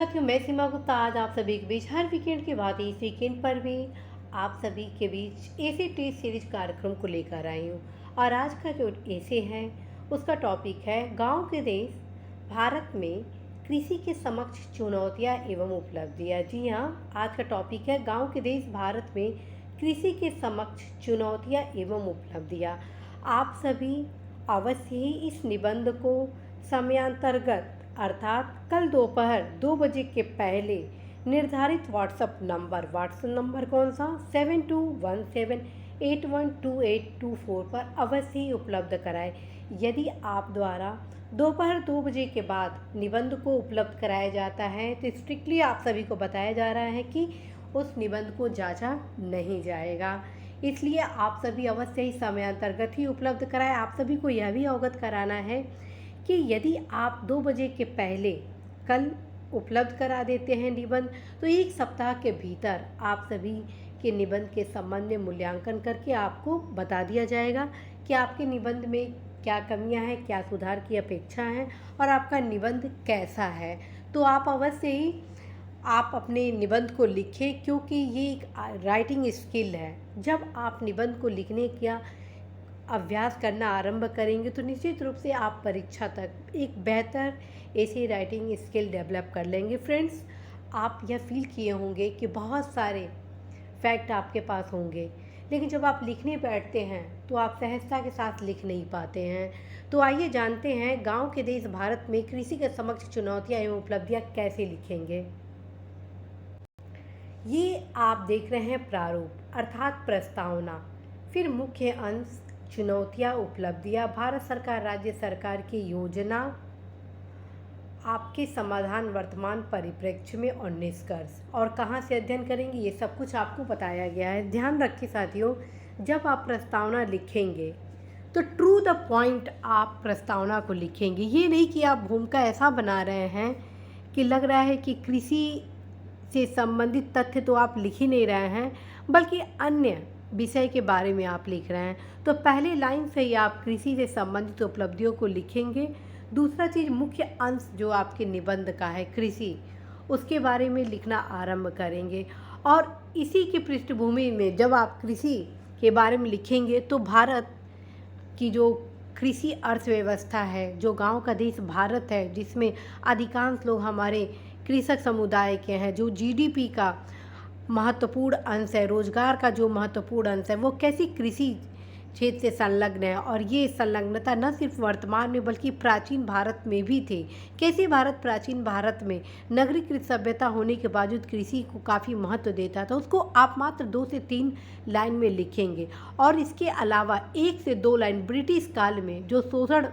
साथियों, मैं सीमा गुप्ता आज आप सभी के बीच हर वीकेंड की भांति इस वीकेंड पर भी आप सभी के बीच ऐसे टेस्ट सीरीज कार्यक्रम को लेकर आई हूँ। और आज का जो ऐसे है उसका टॉपिक है गांव के देश भारत में कृषि के समक्ष चुनौतियाँ एवं उपलब्धियाँ। जी हाँ, आज का टॉपिक है गांव के देश भारत में कृषि के समक्ष चुनौतियाँ एवं उपलब्धियाँ। आप सभी अवश्य ही इस निबंध को समयांतर्गत अर्थात कल दोपहर 2 बजे के पहले निर्धारित व्हाट्सएप नंबर कौन सा 7217812824 पर अवश्य ही उपलब्ध कराएं। यदि आप द्वारा दोपहर 2 बजे के बाद निबंध को उपलब्ध कराया जाता है तो स्ट्रिक्टली आप सभी को बताया जा रहा है कि उस निबंध को जांचा नहीं जाएगा। इसलिए आप सभी अवश्य ही समयांतर्गत ही उपलब्ध कराएं। आप सभी को यह भी अवगत कराना है कि यदि आप 2 बजे के पहले कल उपलब्ध करा देते हैं निबंध, तो एक सप्ताह के भीतर आप सभी के निबंध के संबंध में मूल्यांकन करके आपको बता दिया जाएगा कि आपके निबंध में क्या कमियां हैं, क्या सुधार की अपेक्षा है और आपका निबंध कैसा है। तो आप अवश्य ही आप अपने निबंध को लिखें, क्योंकि ये एक राइटिंग स्किल है। जब आप निबंध को लिखने का अभ्यास करना आरंभ करेंगे तो निश्चित रूप से आप परीक्षा तक एक बेहतर ऐसी राइटिंग स्किल डेवलप कर लेंगे। फ्रेंड्स, आप यह फील किए होंगे कि बहुत सारे फैक्ट आपके पास होंगे, लेकिन जब आप लिखने बैठते हैं तो आप सहजता के साथ लिख नहीं पाते हैं। तो आइए जानते हैं गांव के देश भारत में कृषि के समक्ष चुनौतियां एवं उपलब्धियां कैसे लिखेंगे। ये आप देख रहे हैं प्रारूप अर्थात प्रस्तावना, फिर मुख्य अंश, चुनौतियाँ उपलब्धियाँ, भारत सरकार राज्य सरकार की योजना, आपके समाधान वर्तमान परिप्रेक्ष्य में और निष्कर्ष, और कहाँ से अध्ययन करेंगे ये सब कुछ आपको बताया गया है। ध्यान रखिए साथियों, जब आप प्रस्तावना लिखेंगे तो ट्रू द पॉइंट आप प्रस्तावना को लिखेंगे। ये नहीं कि आप भूमिका ऐसा बना रहे हैं कि लग रहा है कि कृषि से संबंधित तथ्य तो आप लिख ही नहीं रहे हैं, बल्कि अन्य विषय के बारे में आप लिख रहे हैं। तो पहले लाइन से ही आप कृषि से संबंधित उपलब्धियों को लिखेंगे। दूसरा चीज़, मुख्य अंश जो आपके निबंध का है कृषि, उसके बारे में लिखना आरंभ करेंगे। और इसी की पृष्ठभूमि में जब आप कृषि के बारे में लिखेंगे तो भारत की जो कृषि अर्थव्यवस्था है, जो गांव का देश भारत है, जिसमें अधिकांश लोग हमारे कृषक समुदाय के हैं, जो जीडीपी का महत्वपूर्ण अंश है, रोजगार का जो महत्वपूर्ण अंश है, वो कैसी कृषि क्षेत्र से संलग्न है। और ये संलग्नता न सिर्फ वर्तमान में बल्कि प्राचीन भारत में भी थे। कैसे भारत प्राचीन भारत में नगरीकृत सभ्यता होने के बावजूद कृषि को काफ़ी महत्व देता था, उसको आप मात्र 2 से 3 लाइन में लिखेंगे। और इसके अलावा 1 से 2 लाइन ब्रिटिश काल में जो शोषण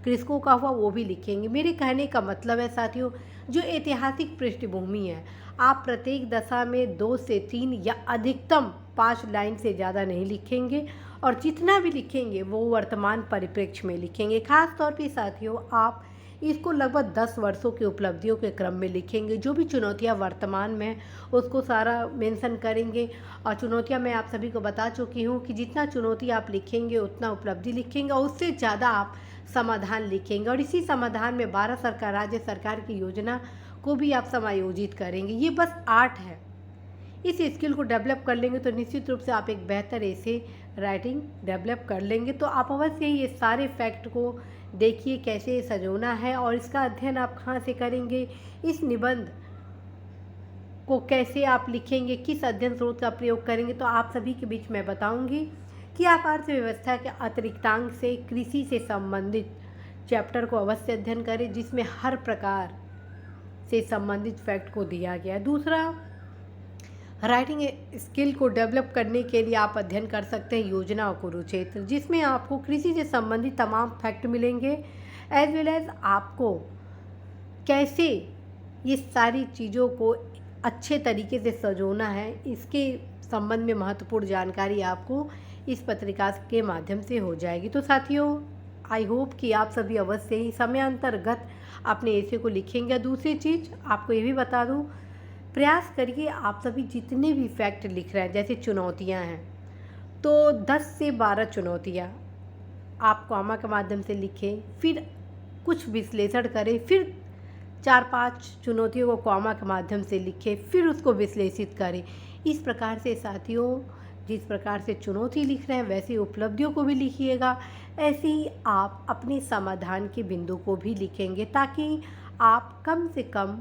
कृषकों का हुआ वो भी लिखेंगे। मेरे कहने का मतलब है साथियों, जो ऐतिहासिक पृष्ठभूमि है, आप प्रत्येक दशा में 2 से 3 या अधिकतम 5 लाइन से ज़्यादा नहीं लिखेंगे, और जितना भी लिखेंगे वो वर्तमान परिप्रेक्ष्य में लिखेंगे। खास तौर पे साथियों, आप इसको लगभग 10 वर्षों की उपलब्धियों के क्रम में लिखेंगे। जो भी चुनौतियां वर्तमान में उसको सारा मेंशन करेंगे। और चुनौतियां मैं आप सभी को बता चुकी हूँ कि जितना चुनौती आप लिखेंगे उतना उपलब्धि लिखेंगे, और उससे ज़्यादा आप समाधान लिखेंगे। और इसी समाधान में भारत सरकार राज्य सरकार की योजना को भी आप समायोजित करेंगे। ये बस आर्ट है। इस स्किल को डेवलप कर लेंगे तो निश्चित रूप से आप एक बेहतर ऐसे राइटिंग डेवलप कर लेंगे। तो आप अवश्य ही ये सारे फैक्ट को देखिए कैसे सजोना है, और इसका अध्ययन आप कहाँ से करेंगे, इस निबंध को कैसे आप लिखेंगे, किस अध्ययन स्रोत का प्रयोग करेंगे, तो आप सभी के बीच मैं बताऊंगी कि आप अर्थव्यवस्था के अतिरिक्तांक से कृषि से संबंधित चैप्टर को अवश्य अध्ययन करें, जिसमें हर प्रकार से संबंधित फैक्ट को दिया गया है। दूसरा, राइटिंग स्किल को डेवलप करने के लिए आप अध्ययन कर सकते हैं योजना और कुरुक्षेत्र, जिसमें आपको कृषि से संबंधित तमाम फैक्ट मिलेंगे, एज वेल एज आपको कैसे ये सारी चीज़ों को अच्छे तरीके से सजोना है, इसके संबंध में महत्वपूर्ण जानकारी आपको इस पत्रिका के माध्यम से हो जाएगी। तो साथियों, आई होप कि आप सभी अवश्य ही समयांतर्गत अपने ऐसे को लिखेंगे। दूसरी चीज़ आपको ये भी बता दूं, प्रयास करिए आप सभी जितने भी फैक्ट लिख रहे हैं, जैसे चुनौतियां हैं, तो 10 से 12 चुनौतियां आप कॉमा के माध्यम से लिखें, फिर कुछ विश्लेषण करें, फिर 4-5 चुनौतियों को कॉमा के माध्यम से लिखें, फिर उसको विश्लेषित करें। इस प्रकार से साथियों, जिस प्रकार से चुनौती लिख रहे हैं वैसे ही उपलब्धियों को भी लिखिएगा। ऐसे ही आप अपने समाधान के बिंदु को भी लिखेंगे, ताकि आप कम से कम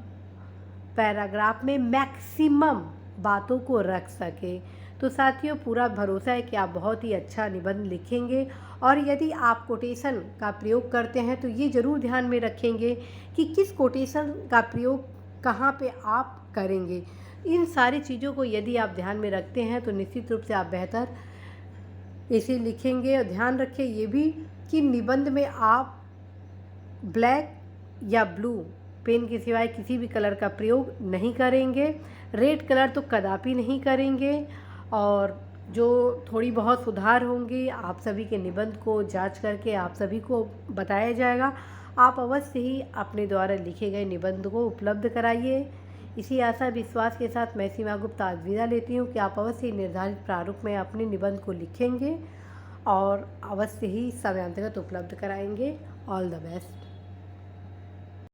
पैराग्राफ में मैक्सिमम बातों को रख सकें। तो साथियों, पूरा भरोसा है कि आप बहुत ही अच्छा निबंध लिखेंगे। और यदि आप कोटेशन का प्रयोग करते हैं तो ये ज़रूर ध्यान में रखेंगे कि किस कोटेशन का प्रयोग कहाँ पे आप करेंगे। इन सारी चीज़ों को यदि आप ध्यान में रखते हैं तो निश्चित रूप से आप बेहतर इसे लिखेंगे। और ध्यान रखें ये भी कि निबंध में आप ब्लैक या ब्लू पेन के सिवाय किसी भी कलर का प्रयोग नहीं करेंगे। रेड कलर तो कदापि नहीं करेंगे। और जो थोड़ी बहुत सुधार होंगे आप सभी के निबंध को जांच करके आप सभी को बताया जाएगा। आप अवश्य ही अपने द्वारा लिखे गए निबंध को उपलब्ध कराइए। इसी आशा विश्वास के साथ मैं सीमा गुप्ता अलविदा लेती हूँ कि आप अवश्य ही निर्धारित प्रारूप में अपने निबंध को लिखेंगे और अवश्य ही समयांतर्गत उपलब्ध कराएंगे। All the best.